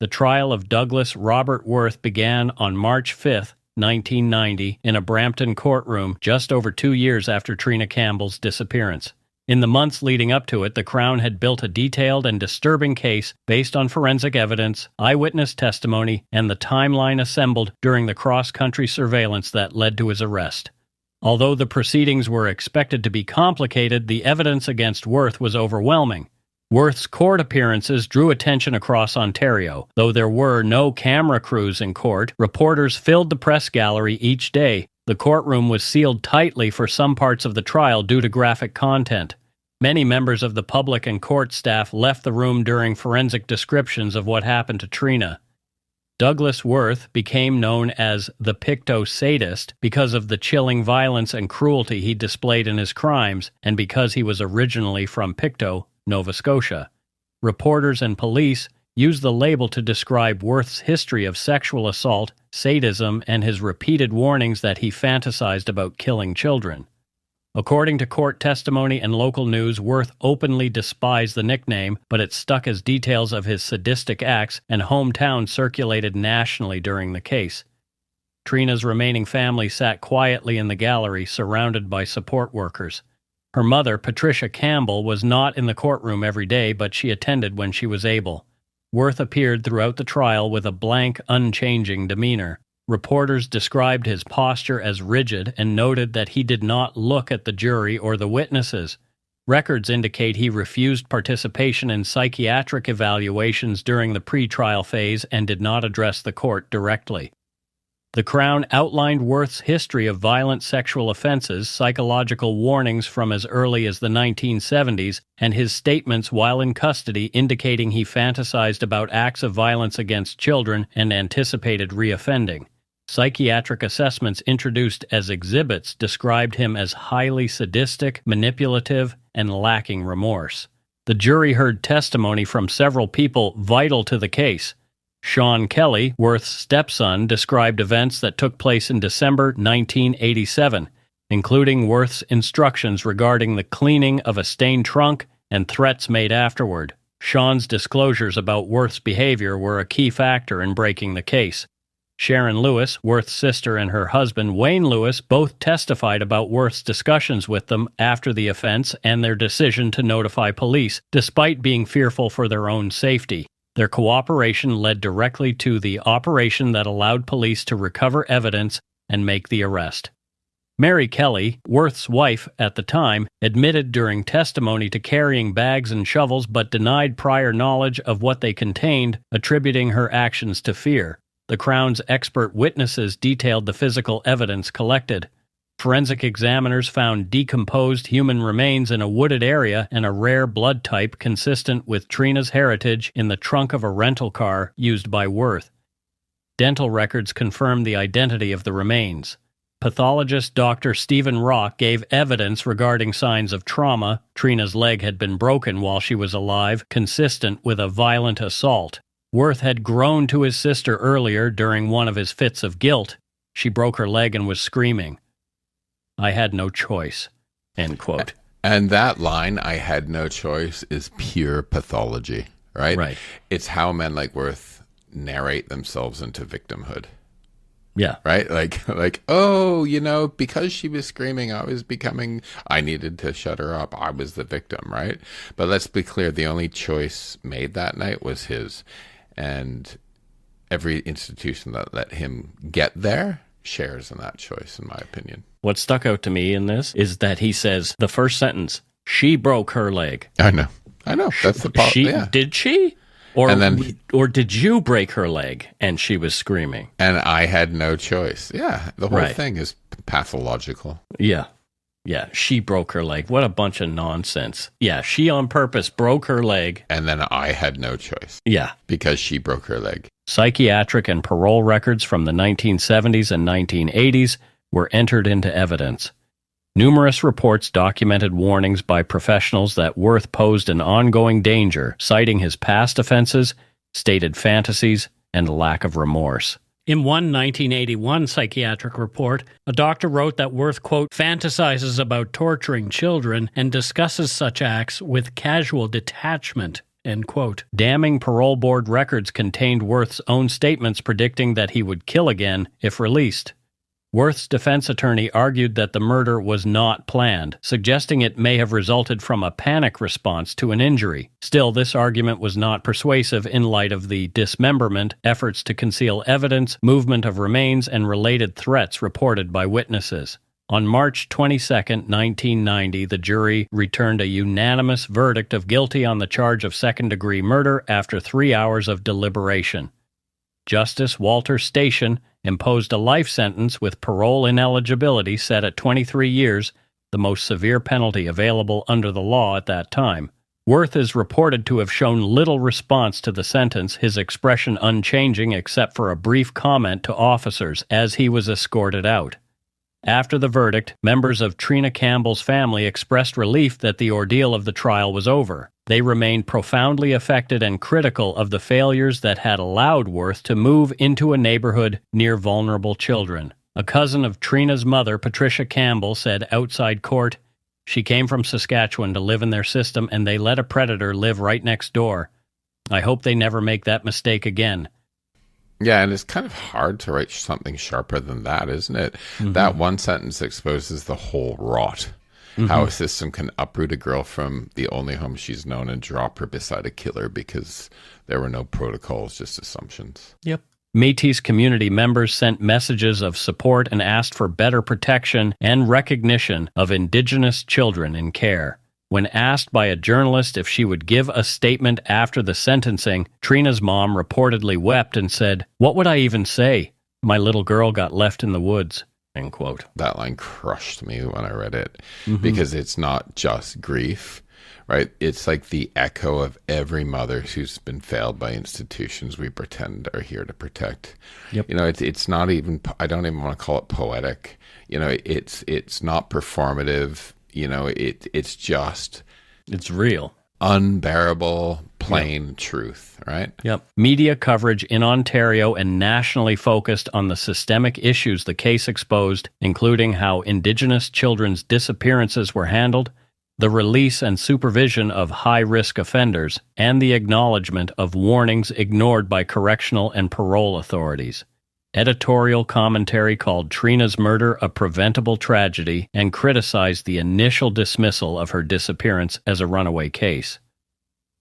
The trial of Douglas Robert Worth began on March 5, 1990, in a Brampton courtroom just over 2 years after Trina Campbell's disappearance. In the months leading up to it, the Crown had built a detailed and disturbing case based on forensic evidence, eyewitness testimony, and the timeline assembled during the cross-country surveillance that led to his arrest. Although the proceedings were expected to be complicated, the evidence against Worth was overwhelming. Worth's court appearances drew attention across Ontario. Though there were no camera crews in court, reporters filled the press gallery each day. The courtroom was sealed tightly for some parts of the trial due to graphic content. Many members of the public and court staff left the room during forensic descriptions of what happened to Trina. Douglas Worth became known as the Pictou Sadist because of the chilling violence and cruelty he displayed in his crimes, and because he was originally from Pictou, Nova Scotia. Reporters and police used the label to describe Worth's history of sexual assault, sadism, and his repeated warnings that he fantasized about killing children. According to court testimony and local news, Worth openly despised the nickname, but it stuck as details of his sadistic acts, and hometown circulated nationally during the case. Trina's remaining family sat quietly in the gallery, surrounded by support workers. Her mother, Trina Campbell, was not in the courtroom every day, but she attended when she was able. Worth appeared throughout the trial with a blank, unchanging demeanor. Reporters described his posture as rigid and noted that he did not look at the jury or the witnesses. Records indicate he refused participation in psychiatric evaluations during the pre-trial phase and did not address the court directly. The Crown outlined Worth's history of violent sexual offenses, psychological warnings from as early as the 1970s, and his statements while in custody indicating he fantasized about acts of violence against children and anticipated reoffending. Psychiatric assessments introduced as exhibits described him as highly sadistic, manipulative, and lacking remorse. The jury heard testimony from several people vital to the case. Sean Kelly, Worth's stepson, described events that took place in December 1987, including Worth's instructions regarding the cleaning of a stained trunk and threats made afterward. Sean's disclosures about Worth's behavior were a key factor in breaking the case. Sharon Lewis, Worth's sister, and her husband, Wayne Lewis, both testified about Worth's discussions with them after the offense and their decision to notify police, despite being fearful for their own safety. Their cooperation led directly to the operation that allowed police to recover evidence and make the arrest. Mary Kelly, Worth's wife at the time, admitted during testimony to carrying bags and shovels but denied prior knowledge of what they contained, attributing her actions to fear. The Crown's expert witnesses detailed the physical evidence collected. Forensic examiners found decomposed human remains in a wooded area and a rare blood type consistent with Trina's heritage in the trunk of a rental car used by Worth. Dental records confirmed the identity of the remains. Pathologist Dr. Stephen Rock gave evidence regarding signs of trauma. Trina's leg had been broken while she was alive, consistent with a violent assault. Worth had groaned to his sister earlier during one of his fits of guilt. She broke her leg and was screaming. "I had no choice." End quote. And that line, "I had no choice," is pure pathology, right? Right. It's how men like Worth narrate themselves into victimhood. Yeah. Right? Like, oh, because she was screaming, I needed to shut her up. I was the victim, right? But let's be clear, the only choice made that night was his. And every institution that let him get there shares in that choice, in my opinion. What stuck out to me in this is that he says, the first sentence, she broke her leg. I know. That's the part. Did she? Or did you break her leg and she was screaming? And I had no choice. Yeah, the whole thing is pathological. Yeah. Yeah, she broke her leg. What a bunch of nonsense. Yeah, she on purpose broke her leg. And then I had no choice. Yeah. Because she broke her leg. Psychiatric and parole records from the 1970s and 1980s were entered into evidence. Numerous reports documented warnings by professionals that Worth posed an ongoing danger, citing his past offenses, stated fantasies, and lack of remorse. In one 1981 psychiatric report, a doctor wrote that Worth, quote, fantasizes about torturing children and discusses such acts with casual detachment, end quote. Damning parole board records contained Worth's own statements predicting that he would kill again if released. Worth's defense attorney argued that the murder was not planned, suggesting it may have resulted from a panic response to an injury. Still, this argument was not persuasive in light of the dismemberment, efforts to conceal evidence, movement of remains, and related threats reported by witnesses. On March 22, 1990, the jury returned a unanimous verdict of guilty on the charge of second-degree murder after 3 hours of deliberation. Justice Walter Station imposed a life sentence with parole ineligibility set at 23 years, the most severe penalty available under the law at that time. Worth is reported to have shown little response to the sentence, his expression unchanging except for a brief comment to officers as he was escorted out. After the verdict, members of Trina Campbell's family expressed relief that the ordeal of the trial was over. They remained profoundly affected and critical of the failures that had allowed Worth to move into a neighborhood near vulnerable children. A cousin of Trina's mother, Patricia Campbell, said outside court, "She came from Saskatchewan to live in their system and they let a predator live right next door. I hope they never make that mistake again." Yeah, and it's kind of hard to write something sharper than that, isn't it? Mm-hmm. That one sentence exposes the whole rot. Mm-hmm. How a system can uproot a girl from the only home she's known and drop her beside a killer because there were no protocols, just assumptions. Yep. Métis community members sent messages of support and asked for better protection and recognition of Indigenous children in care. When asked by a journalist if she would give a statement after the sentencing, Trina's mom reportedly wept and said, "What would I even say? My little girl got left in the woods." End quote. That line crushed me when I read it because it's not just grief, right? It's like the echo of every mother who's been failed by institutions we pretend are here to protect. Yep. It's not even, I don't even want to call it poetic. It's not performative. It's just... It's real. Unbearable, plain truth, right? Yep. Media coverage in Ontario and nationally focused on the systemic issues the case exposed, including how Indigenous children's disappearances were handled, the release and supervision of high-risk offenders, and the acknowledgement of warnings ignored by correctional and parole authorities. Editorial commentary called Trina's murder a preventable tragedy and criticized the initial dismissal of her disappearance as a runaway case.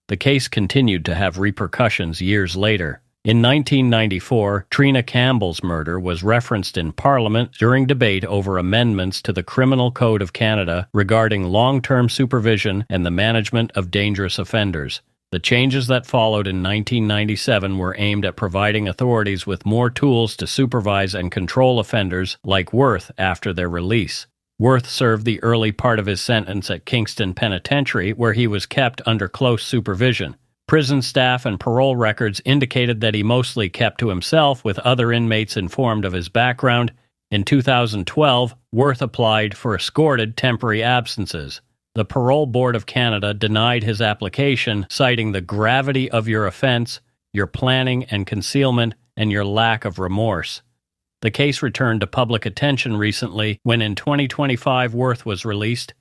The case continued to have repercussions years later. In 1994, Trina Campbell's murder was referenced in Parliament during debate over amendments to the Criminal Code of Canada regarding long-term supervision and the management of dangerous offenders. The changes that followed in 1997 were aimed at providing authorities with more tools to supervise and control offenders like Worth after their release. Worth served the early part of his sentence at Kingston Penitentiary, where he was kept under close supervision. Prison staff and parole records indicated that he mostly kept to himself, with other inmates informed of his background. In 2012, Worth applied for escorted temporary absences. The Parole Board of Canada denied his application, citing the gravity of your offense, your planning and concealment, and your lack of remorse. The case returned to public attention recently when in 2025 Worth was released.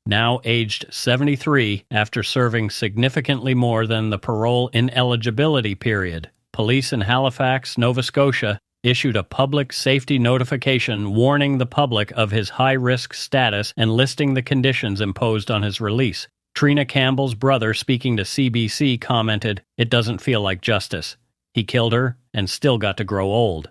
now aged 73 after serving significantly more than the parole ineligibility period. Police in Halifax, Nova Scotia, issued a public safety notification warning the public of his high-risk status and listing the conditions imposed on his release. Trina Campbell's brother, speaking to CBC, commented, "It doesn't feel like justice. He killed her and still got to grow old."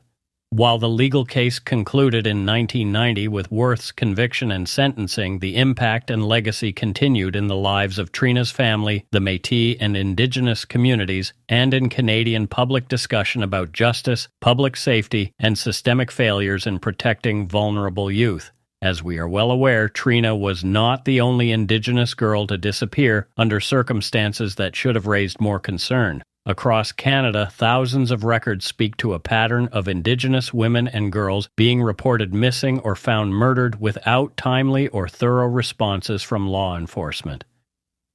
While the legal case concluded in 1990 with Worth's conviction and sentencing, the impact and legacy continued in the lives of Trina's family, the Métis and Indigenous communities, and in Canadian public discussion about justice, public safety, and systemic failures in protecting vulnerable youth. As we are well aware, Trina was not the only Indigenous girl to disappear under circumstances that should have raised more concern. Across Canada, thousands of records speak to a pattern of Indigenous women and girls being reported missing or found murdered without timely or thorough responses from law enforcement.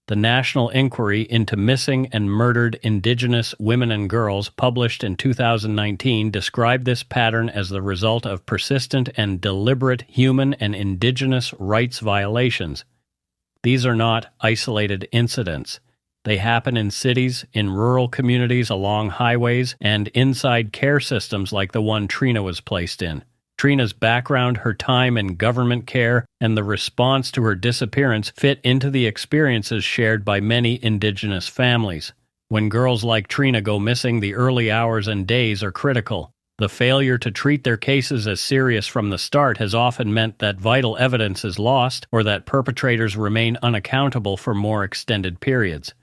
The National Inquiry into Missing and Murdered Indigenous Women and Girls, published in 2019, described this pattern as the result of persistent and deliberate human and Indigenous rights violations. These are not isolated incidents. They happen in cities, in rural communities, along highways, and inside care systems like the one Trina was placed in. Trina's background, her time in government care, and the response to her disappearance fit into the experiences shared by many Indigenous families. When girls like Trina go missing, the early hours and days are critical. The failure to treat their cases as serious from the start has often meant that vital evidence is lost or that perpetrators remain unaccountable for more extended periods.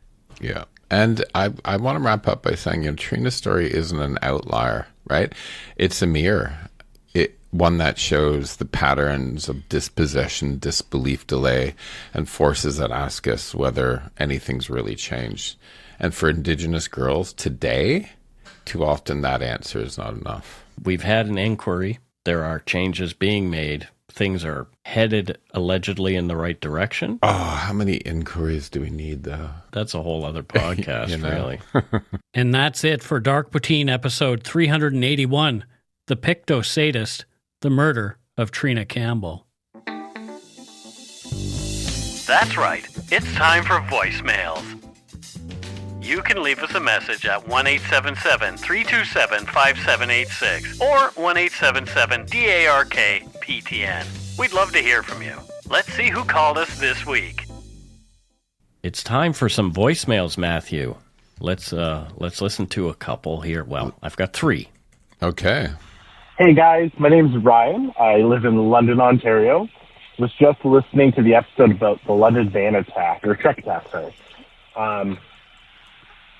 Yeah. And I want to wrap up by saying, Trina's story isn't an outlier, right? It's a mirror. One that shows the patterns of dispossession, disbelief, delay, and forces that ask us whether anything's really changed. And for Indigenous girls today, too often that answer is not enough. We've had an inquiry. There are changes being made. Things are headed allegedly in the right direction. Oh, how many inquiries do we need, though? That's a whole other podcast, really. And that's it for Dark Poutine episode 381, The Pictou Sadist, The Murder of Trina Campbell. That's right. It's time for voicemails. You can leave us a message at 1-877-327-5786 or 1-877-DARK-PTN. We'd love to hear from you. Let's see who called us this week. It's time for some voicemails, Matthew. Let's listen to a couple here. Well, I've got 3. Okay. Hey guys, my name's Ryan. I live in London, Ontario. Was just listening to the episode about the London van attack, or truck attack, sorry.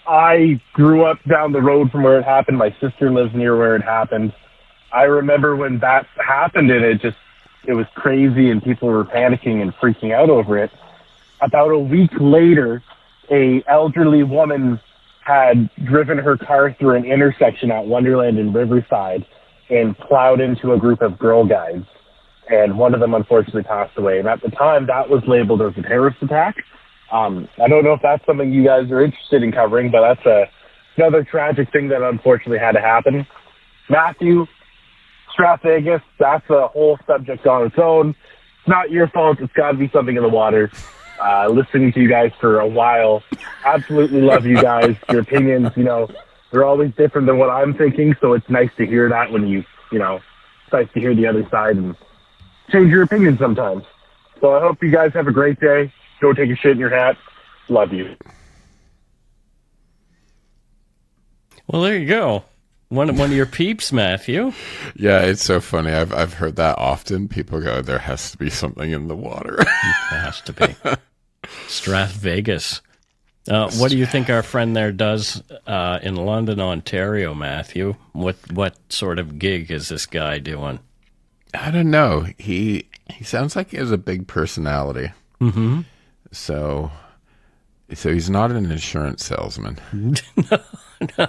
I grew up down the road from where it happened. My sister lives near where it happened. I remember when that happened and it was crazy and people were panicking and freaking out over it. About a week later, a elderly woman had driven her car through an intersection at Wonderland in Riverside and plowed into a group of Girl Guides. And one of them unfortunately passed away. And at the time, that was labeled as a terrorist attack. I don't know if that's something you guys are interested in covering, but that's another tragic thing that unfortunately had to happen. Matthew, Strat Vegas, that's a whole subject on its own. It's not your fault. It's got to be something in the water. Listening to you guys for a while. Absolutely love you guys. Your opinions, they're always different than what I'm thinking, so it's nice to hear that when it's nice to hear the other side and change your opinion sometimes. So I hope you guys have a great day. Go take a shit in your hat. Love you. Well, there you go. One of your peeps, Matthew. Yeah, it's so funny. I've heard that often. People go, there has to be something in the water. There has to be. Strat Vegas. What do you think our friend there does in London, Ontario, Matthew? What sort of gig is this guy doing? I don't know. He sounds like he has a big personality. Mm-hmm. So he's not an insurance salesman. No.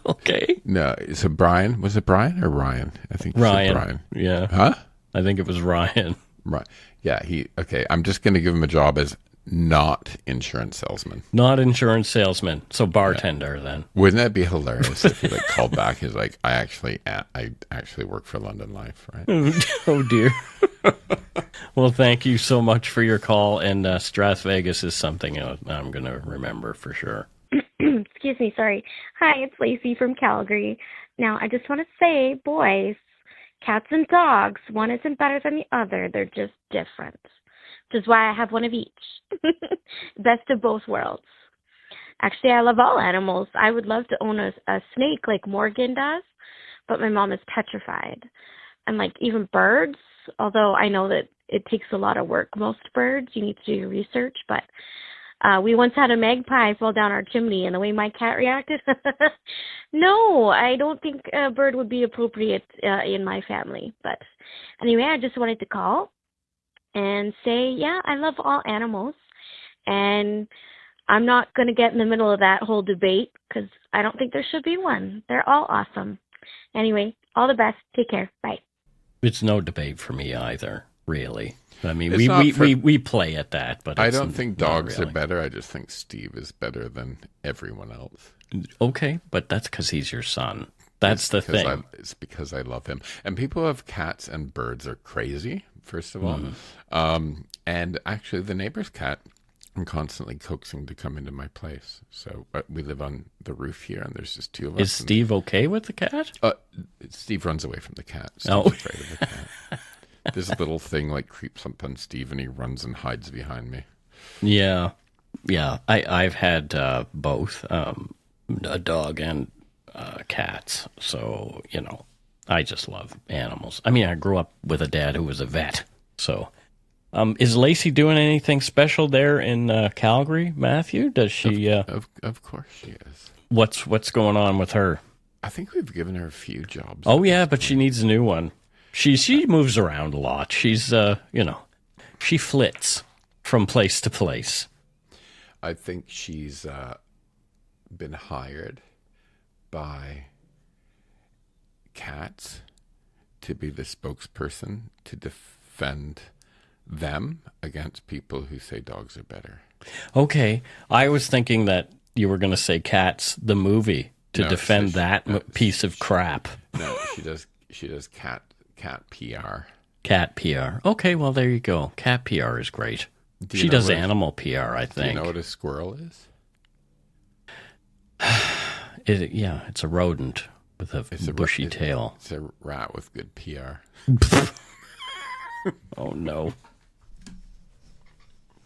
Okay. No. So Brian, was it Brian or Ryan? I think Ryan. Brian. Yeah. Huh? I think it was Ryan. Right. Yeah. Okay. I'm just going to give him a job as not insurance salesman. Not insurance salesman. So bartender then. Wouldn't that be hilarious if he called back? He's like, I actually work for London Life, right? Oh dear. Well, thank you so much for your call, and Strath Vegas is something I'm going to remember for sure. Excuse me, sorry. Hi, it's Lacey from Calgary. Now, I just want to say, boys, cats and dogs, one isn't better than the other. They're just different, which is why I have one of each. Best of both worlds. Actually, I love all animals. I would love to own a snake like Morgan does, but my mom is petrified. And like even birds, although I know that it takes a lot of work, most birds, you need to do your research, but we once had a magpie fall down our chimney, and the way my cat reacted, no, I don't think a bird would be appropriate in my family. But anyway, I just wanted to call and say, yeah, I love all animals, and I'm not going to get in the middle of that whole debate because I don't think there should be one. They're all awesome. Anyway, all the best. Take care. Bye. It's no debate for me either, really. I mean, we play at that, but I don't think dogs are better. I just think Steve is better than everyone else. Okay, but that's because he's your son. That's the thing. It's because I love him. And people who have cats and birds are crazy, first of all. And actually, the neighbor's cat, I'm constantly coaxing to come into my place. So we live on the roof here, and there's just two of us. Is Steve okay with the cat? Steve runs away from the cat. Steve's afraid of the cat. This little thing like creeps up on Steve, and he runs and hides behind me. Yeah. I've had both, a dog and cats. So, I just love animals. I mean, I grew up with a dad who was a vet. So, is Lacey doing anything special there in Calgary, Matthew? Does she? Of course she is. What's going on with her? I think we've given her a few jobs. Oh yeah, but she needs a new one. She moves around a lot. She's she flits from place to place. I think she's been hired by cats to be the spokesperson to defend them against people who say dogs are better. Okay, I was thinking that you were going to say Cats, the movie, to defend that piece of crap. No, she does cat PR. Cat PR. Okay, well, there you go. Cat PR is great. She does animal PR, I think. Do you know what a squirrel is? It's a rodent with a bushy tail. It's a rat with good PR. Oh, no.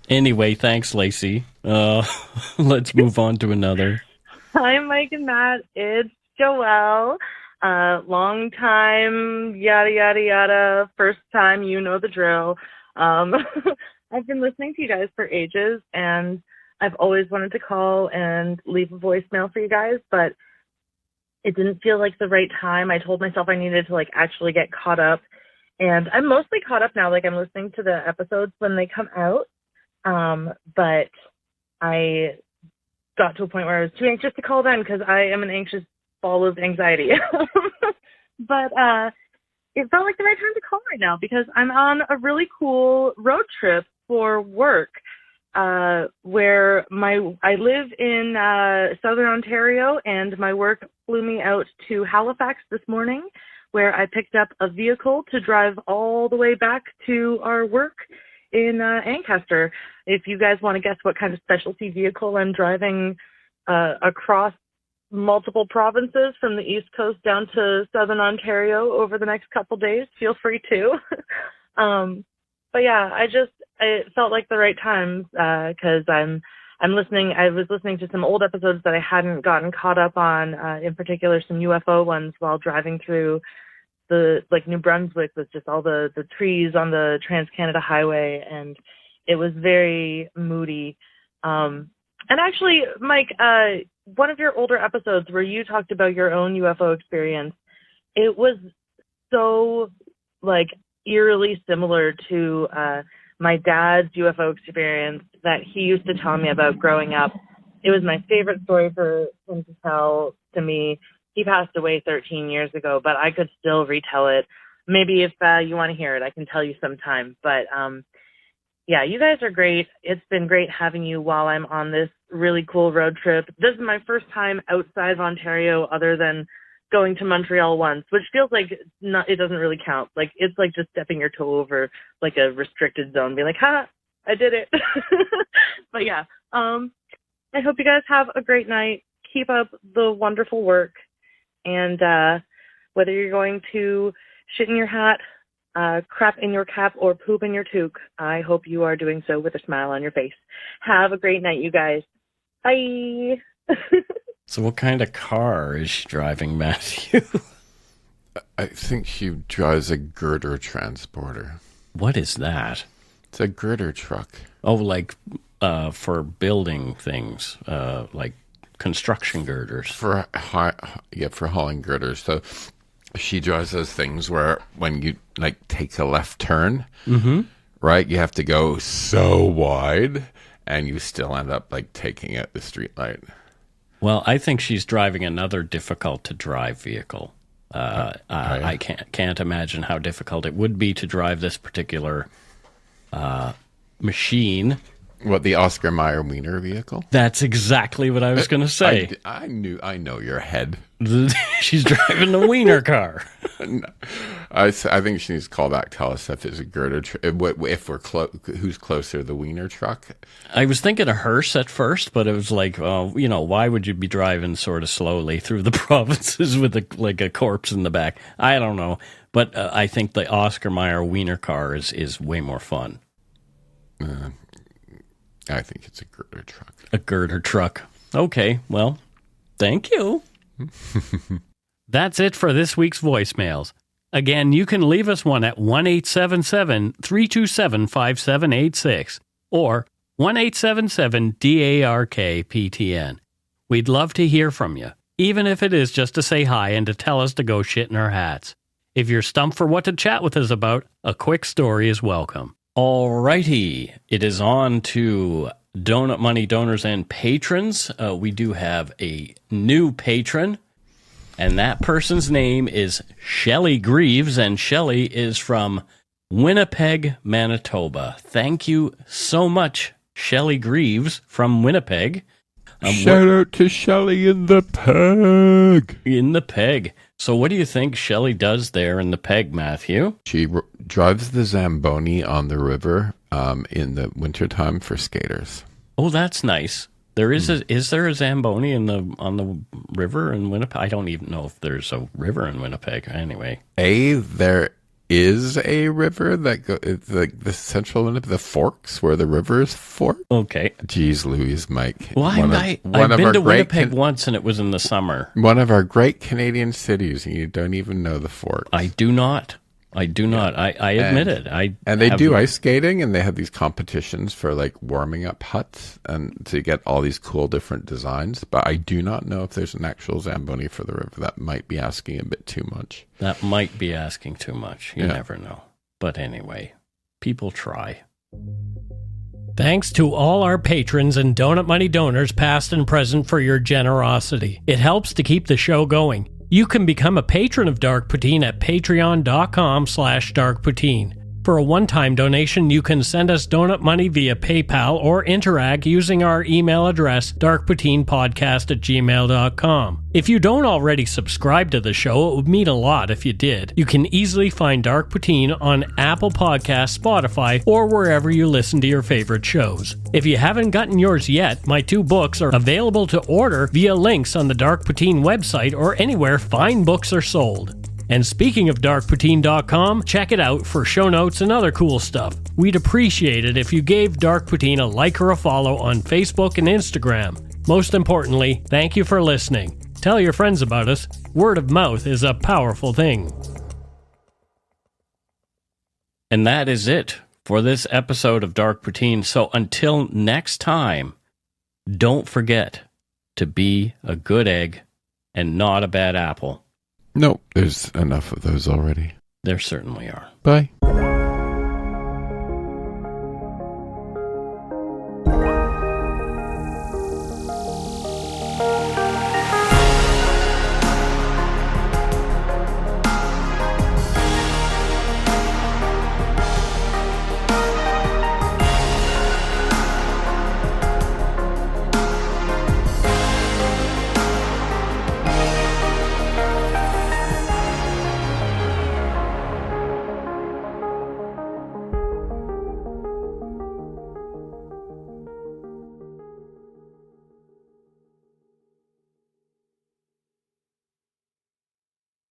Anyway, thanks, Lacey. Let's move on to another. Hi, Mike and Matt. It's Joelle. Long time, yada, yada, yada. First time, you know the drill. I've been listening to you guys for ages, and I've always wanted to call and leave a voicemail for you guys, but it didn't feel like the right time. I told myself I needed to actually get caught up, and I'm mostly caught up now. I'm listening to the episodes when they come out, but I got to a point where I was too anxious to call then because I am an anxious ball of anxiety. But it felt like the right time to call right now because I'm on a really cool road trip for work where I live in Southern Ontario, and my work flew me out to Halifax this morning, where I picked up a vehicle to drive all the way back to our work in Ancaster. If you guys want to guess what kind of specialty vehicle I'm driving across multiple provinces from the East Coast down to Southern Ontario over the next couple days, feel free to. But yeah, it felt like the right time because I'm listening. I was listening to some old episodes that I hadn't gotten caught up on, in particular some UFO ones while driving through the New Brunswick with just all the trees on the Trans-Canada Highway, and it was very moody. And actually, Mike, one of your older episodes where you talked about your own UFO experience, it was so eerily similar to my dad's UFO experience that he used to tell me about growing up. It was my favorite story for him to tell to me. He passed away 13 years ago, but I could still retell it. Maybe if you want to hear it, I can tell you sometime. But yeah, you guys are great. It's been great having you while I'm on this really cool road trip. This is my first time outside of Ontario other than going to Montreal once, which feels like it doesn't really count. Like, it's like just stepping your toe over like a restricted zone, being like, ha, I did it. But yeah, I hope you guys have a great night. Keep up the wonderful work. And whether you're going to shit in your hat, crap in your cap, or poop in your toque, I hope you are doing so with a smile on your face. Have a great night, you guys. Bye. So what kind of car is she driving, Matthew? I think she drives a girder transporter. What is that? It's a girder truck. Oh, like for building things, like construction girders. For hauling girders. So she drives those things where when you like take a left turn, right, you have to go so wide and you still end up like taking out the street light. Well, I think she's driving another difficult to drive vehicle. I can't imagine how difficult it would be to drive this particular machine. What, the Oscar Mayer Wiener vehicle? That's exactly what I was going to say. I know your head. She's driving the Wiener car. No. I think she needs to call back, tell us if it's a girder. If we're who's closer, the Wiener truck? I was thinking a hearse at first, but it was like, why would you be driving sort of slowly through the provinces with a corpse in the back? I don't know, but I think the Oscar Mayer Wiener car is way more fun. I think it's a girder truck. A girder truck. Okay, well, thank you. That's it for this week's voicemails. Again, you can leave us one at 1-877-327-5786 or 1-877-DARK-PTN. We'd love to hear from you, even if it is just to say hi and to tell us to go shit in our hats. If you're stumped for what to chat with us about, a quick story is welcome. Alrighty, it is on to Donut Money donors and patrons. We do have a new patron, and that person's name is Shelley Greaves, and Shelley is from Winnipeg, Manitoba. Thank you so much, Shelley Greaves from Winnipeg. Shout out to Shelley in the Peg. In the Peg. So what do you think Shelley does there in the Peg, Matthew? She drives the Zamboni on the river in the wintertime for skaters. Oh, that's nice. There is is there a Zamboni on the river in Winnipeg? I don't even know if there's a river in Winnipeg. Anyway, there is a river that the central Winnipeg, the Forks, where the rivers fork. Okay. Jeez Louise, Mike. Well, I've been to Winnipeg once, and it was in the summer. One of our great Canadian cities, and you don't even know the Forks. I do not. I admit it. And they do ice skating, and they have these competitions for like warming up huts and to get all these cool different designs. But I do not know if there's an actual Zamboni for the river. That might be asking a bit too much. That might be asking too much. You never know. But anyway, people try. Thanks to all our patrons and Donut Money donors, past and present, for your generosity. It helps to keep the show going. You can become a patron of Dark Poutine at patreon.com/darkpoutine. For a one-time donation, you can send us donut money via PayPal or interact using our email address, darkpoutinepodcast@gmail.com. If you don't already subscribe to the show, it would mean a lot if you did. You can easily find Dark Poutine on Apple Podcasts, Spotify, or wherever you listen to your favorite shows. If you haven't gotten yours yet, my 2 books are available to order via links on the Dark Poutine website or anywhere fine books are sold. And speaking of darkpoutine.com, check it out for show notes and other cool stuff. We'd appreciate it if you gave Dark Poutine a like or a follow on Facebook and Instagram. Most importantly, thank you for listening. Tell your friends about us. Word of mouth is a powerful thing. And that is it for this episode of Dark Poutine. So until next time, don't forget to be a good egg and not a bad apple. No, there's enough of those already. There certainly are. Bye.